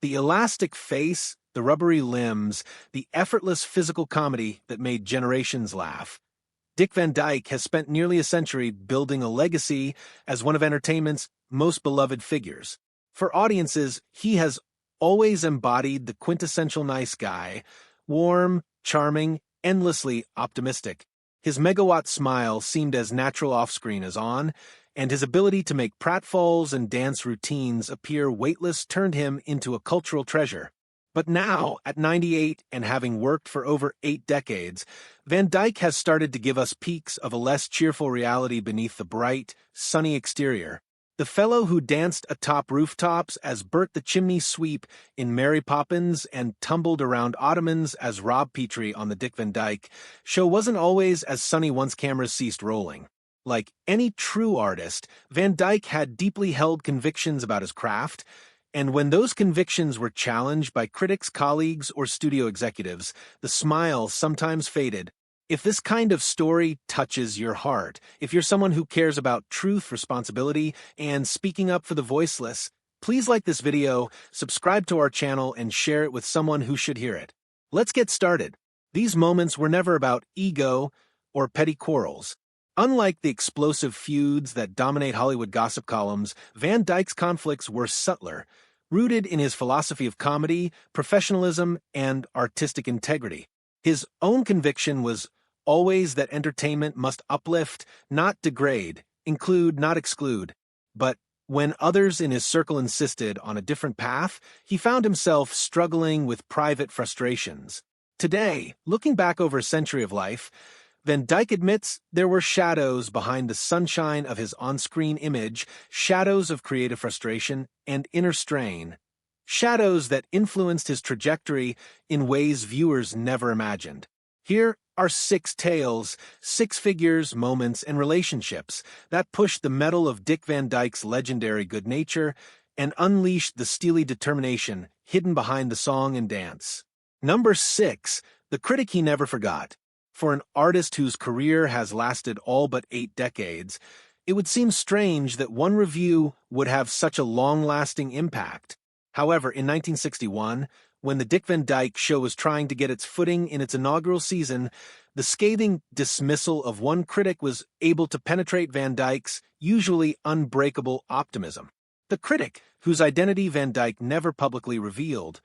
The elastic face, the rubbery limbs, the effortless physical comedy that made generations laugh. Dick Van Dyke has spent nearly a century building a legacy as one of entertainment's most beloved figures. For audiences, he has always embodied the quintessential nice guy, warm, charming, endlessly optimistic. His megawatt smile seemed as natural off-screen as on, and his ability to make pratfalls and dance routines appear weightless turned him into a cultural treasure. But now, at 98 and having worked for over 8 decades, Van Dyke has started to give us peeks of a less cheerful reality beneath the bright, sunny exterior. The fellow who danced atop rooftops as Bert the Chimney Sweep in Mary Poppins and tumbled around ottomans as Rob Petrie on the Dick Van Dyke show wasn't always as sunny once cameras ceased rolling. Like any true artist, Van Dyke had deeply held convictions about his craft, and when those convictions were challenged by critics, colleagues, or studio executives, the smile sometimes faded. If this kind of story touches your heart, if you're someone who cares about truth, responsibility, and speaking up for the voiceless, please like this video, subscribe to our channel, and share it with someone who should hear it. Let's get started. These moments were never about ego or petty quarrels. Unlike the explosive feuds that dominate Hollywood gossip columns, Van Dyke's conflicts were subtler, rooted in his philosophy of comedy, professionalism, and artistic integrity. His own conviction was always that entertainment must uplift, not degrade, include, not exclude. But when others in his circle insisted on a different path, he found himself struggling with private frustrations. Today, looking back over a century of life, Van Dyke admits there were shadows behind the sunshine of his on-screen image, shadows of creative frustration and inner strain, shadows that influenced his trajectory in ways viewers never imagined. Here are 6 tales, 6 figures, moments, and relationships that pushed the mettle of Dick Van Dyke's legendary good nature and unleashed the steely determination hidden behind the song and dance. Number 6, the critic he never forgot. For an artist whose career has lasted all but 8 decades, it would seem strange that one review would have such a long-lasting impact. However, in 1961, when the Dick Van Dyke Show was trying to get its footing in its inaugural season, the scathing dismissal of one critic was able to penetrate Van Dyke's usually unbreakable optimism. The critic, whose identity Van Dyke never publicly revealed,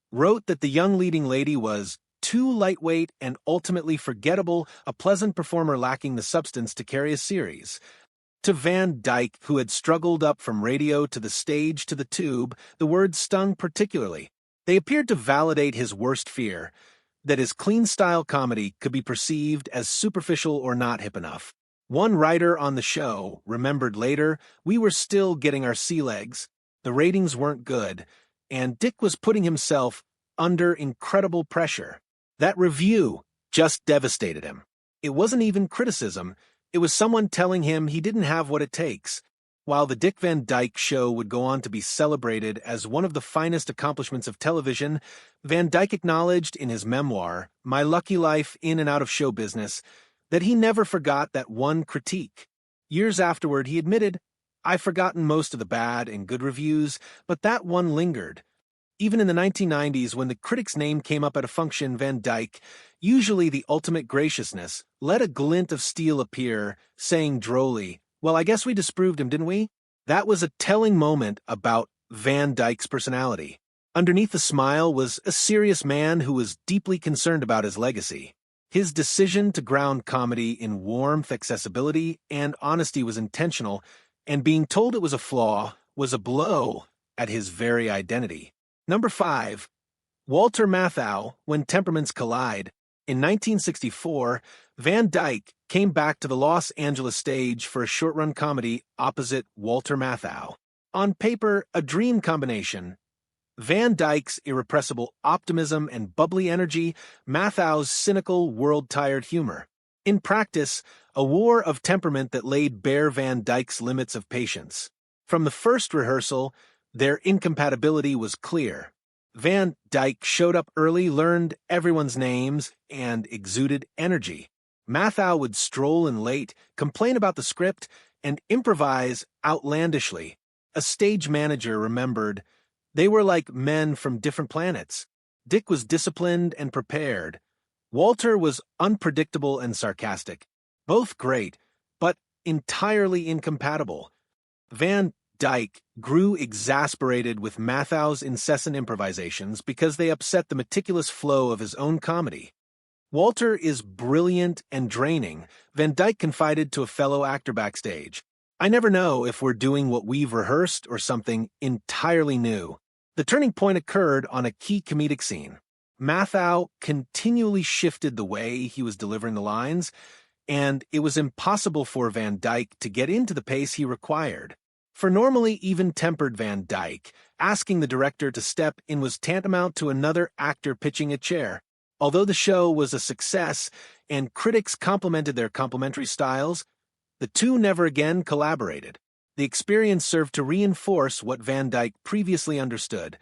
wrote that the young leading lady was too lightweight and ultimately forgettable, a pleasant performer lacking the substance to carry a series. To Van Dyke, who had struggled up from radio to the stage to the tube, the words stung particularly. They appeared to validate his worst fear, that his clean-style comedy could be perceived as superficial or not hip enough. One writer on the show remembered later, "We were still getting our sea legs. The ratings weren't good, and Dick was putting himself under incredible pressure." That review just devastated him. It wasn't even criticism. It was someone telling him he didn't have what it takes. While the Dick Van Dyke Show would go on to be celebrated as one of the finest accomplishments of television, Van Dyke acknowledged in his memoir, My Lucky Life in and Out of Show Business, that he never forgot that one critique. Years afterward, he admitted, "I've forgotten most of the bad and good reviews, but that one lingered." Even in the 1990s, when the critic's name came up at a function, Van Dyke, usually the ultimate graciousness, let a glint of steel appear, saying drolly, "Well, I guess we disproved him, didn't we?" That was a telling moment about Van Dyke's personality. Underneath the smile was a serious man who was deeply concerned about his legacy. His decision to ground comedy in warmth, accessibility, and honesty was intentional, and being told it was a flaw was a blow at his very identity. Number 5. Walter Matthau, When Temperaments Collide. In 1964, Van Dyke came back to the Los Angeles stage for a short-run comedy opposite Walter Matthau. On paper, a dream combination. Van Dyke's irrepressible optimism and bubbly energy, Mathau's cynical, world-tired humor. In practice, a war of temperament that laid bare Van Dyke's limits of patience. From the first rehearsal, their incompatibility was clear. Van Dyke showed up early, learned everyone's names, and exuded energy. Matthau would stroll in late, complain about the script, and improvise outlandishly. A stage manager remembered, They were like men from different planets. Dick was disciplined and prepared. Walter was unpredictable and sarcastic. Both great, but entirely incompatible. Van Dyke grew exasperated with Mathau's incessant improvisations because they upset the meticulous flow of his own comedy. Walter is brilliant and draining, Van Dyke confided to a fellow actor backstage. I never know if we're doing what we've rehearsed or something entirely new. The turning point occurred on a key comedic scene. Mathau continually shifted the way he was delivering the lines, and it was impossible for Van Dyke to get into the pace he required. For normally even-tempered Van Dyke, asking the director to step in was tantamount to another actor pitching a chair. Although the show was a success and critics complimented their complementary styles, the two never again collaborated. The experience served to reinforce what Van Dyke previously understood.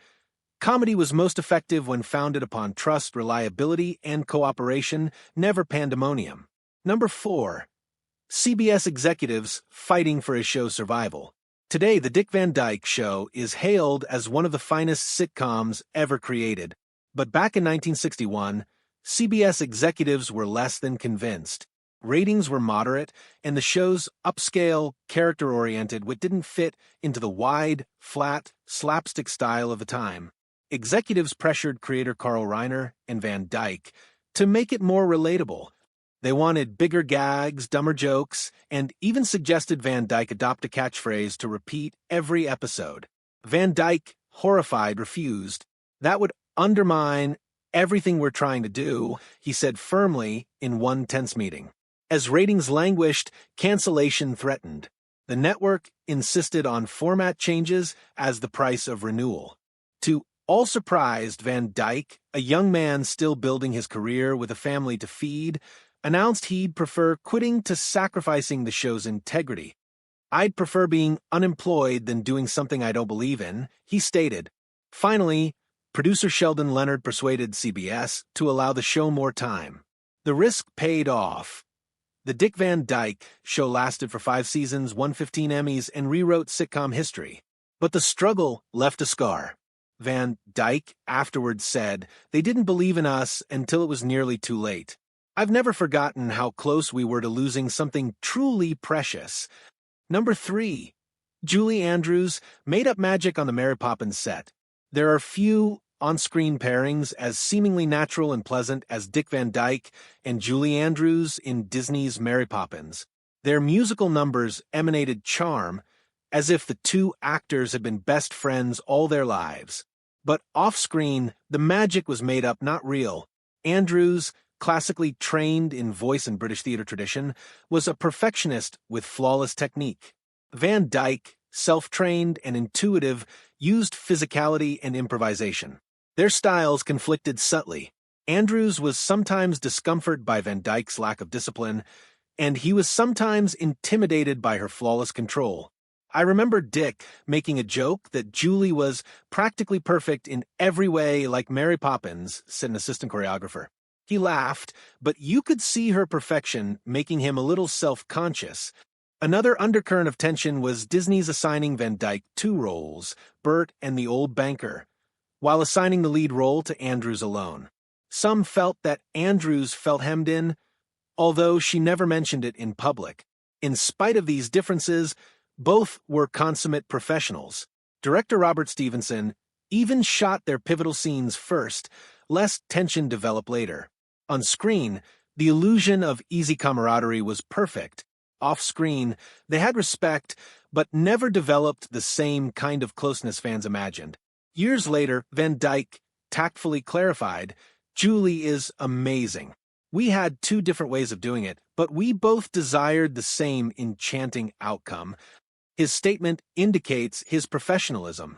Comedy was most effective when founded upon trust, reliability, and cooperation, never pandemonium. Number 4. CBS executives fighting for a show's survival. Today, The Dick Van Dyke Show is hailed as one of the finest sitcoms ever created. But back in 1961, CBS executives were less than convinced. Ratings were moderate, and the show's upscale, character-oriented wit didn't fit into the wide, flat, slapstick style of the time. Executives pressured creator Reiner and Van Dyke to make it more relatable. They wanted bigger gags, dumber jokes, and even suggested Van Dyke adopt a catchphrase to repeat every episode. Van Dyke, horrified, refused. That would undermine everything we're trying to do, he said firmly in one tense meeting. As ratings languished, cancellation threatened. The network insisted on format changes as the price of renewal. To all surprised, Van Dyke, a young man still building his career with a family to feed, announced he'd prefer quitting to sacrificing the show's integrity. I'd prefer being unemployed than doing something I don't believe in, he stated. Finally, producer Sheldon Leonard persuaded CBS to allow the show more time. The risk paid off. The Dick Van Dyke Show lasted for 5 seasons, won 15 Emmys, and rewrote sitcom history. But the struggle left a scar. Van Dyke afterwards said, "They didn't believe in us until it was nearly too late. I've never forgotten how close we were to losing something truly precious." Number 3. Julie Andrews made up magic on the Mary Poppins set. There are few on-screen pairings as seemingly natural and pleasant as Dick Van Dyke and Julie Andrews in Disney's Mary Poppins. Their musical numbers emanated charm, as if the two actors had been best friends all their lives. But off-screen, the magic was made up, not real. Andrews, classically trained in voice and British theater tradition, was a perfectionist with flawless technique. Van Dyke, self-trained and intuitive, used physicality and improvisation. Their styles conflicted subtly. Andrews was sometimes discomforted by Van Dyke's lack of discipline, and he was sometimes intimidated by her flawless control. I remember Dick making a joke that Julie was practically perfect in every way like Mary Poppins, said an assistant choreographer. He laughed, but you could see her perfection making him a little self-conscious. Another undercurrent of tension was Disney's assigning Van Dyke 2 roles, Bert and the Old Banker, while assigning the lead role to Andrews alone. Some felt that Andrews felt hemmed in, although she never mentioned it in public. In spite of these differences, both were consummate professionals. Director Robert Stevenson even shot their pivotal scenes first, lest tension develop later. On screen, the illusion of easy camaraderie was perfect. Off-screen, they had respect, but never developed the same kind of closeness fans imagined. Years later, Van Dyke tactfully clarified, "Julie is amazing. We had 2 different ways of doing it, but we both desired the same enchanting outcome." His statement indicates his professionalism,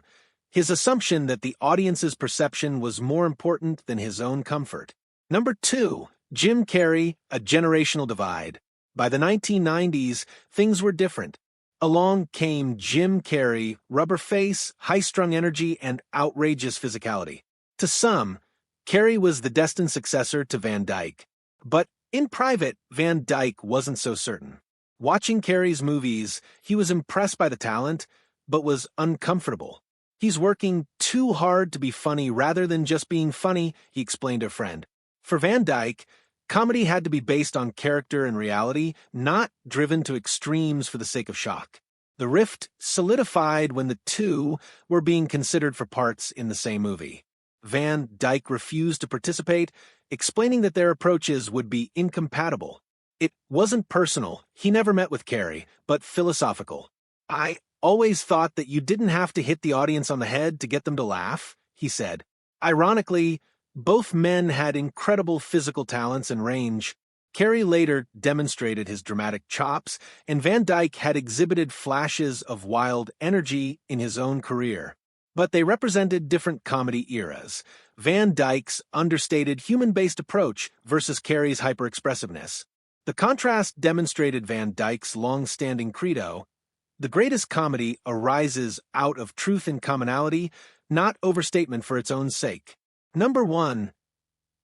his assumption that the audience's perception was more important than his own comfort. Number 2. Jim Carrey, A Generational Divide. By the 1990s, things were different. Along came Jim Carrey, rubber face, high-strung energy, and outrageous physicality. To some, Carrey was the destined successor to Van Dyke. But in private, Van Dyke wasn't so certain. Watching Carrey's movies, he was impressed by the talent, but was uncomfortable. He's working too hard to be funny rather than just being funny, he explained to a friend. For Van Dyke, comedy had to be based on character and reality, not driven to extremes for the sake of shock. The rift solidified when the two were being considered for parts in the same movie. Van Dyke refused to participate, explaining that their approaches would be incompatible. It wasn't personal, he never met with Carrey, but philosophical. "I always thought that you didn't have to hit the audience on the head to get them to laugh," he said. Ironically, both men had incredible physical talents and range. Carrey later demonstrated his dramatic chops, and Van Dyke had exhibited flashes of wild energy in his own career. But they represented different comedy eras. Van Dyke's understated human-based approach versus Carrey's hyper-expressiveness. The contrast demonstrated Van Dyke's long-standing credo: the greatest comedy arises out of truth and commonality, not overstatement for its own sake. Number 1.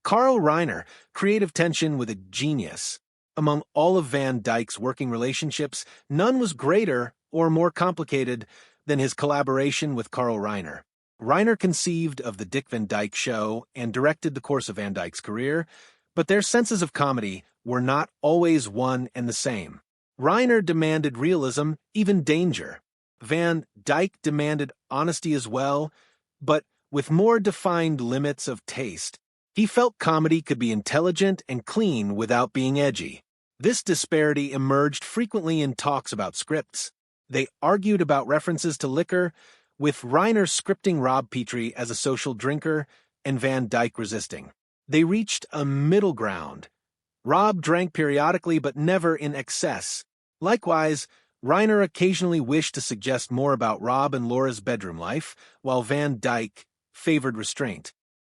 Carl Reiner, creative tension with a genius. Among all of Van Dyke's working relationships, none was greater or more complicated than his collaboration with Carl Reiner. Reiner conceived of the Dick Van Dyke Show and directed the course of Van Dyke's career, but their senses of comedy were not always one and the same. Reiner demanded realism, even danger. Van Dyke demanded honesty as well, but with more defined limits of taste. He felt comedy could be intelligent and clean without being edgy. This disparity emerged frequently in talks about scripts. They argued about references to liquor, with Reiner scripting Rob Petrie as a social drinker and Van Dyke resisting. They reached a middle ground. Rob drank periodically but never in excess. Likewise, Reiner occasionally wished to suggest more about Rob and Laura's bedroom life, while Van Dyke favored restraint.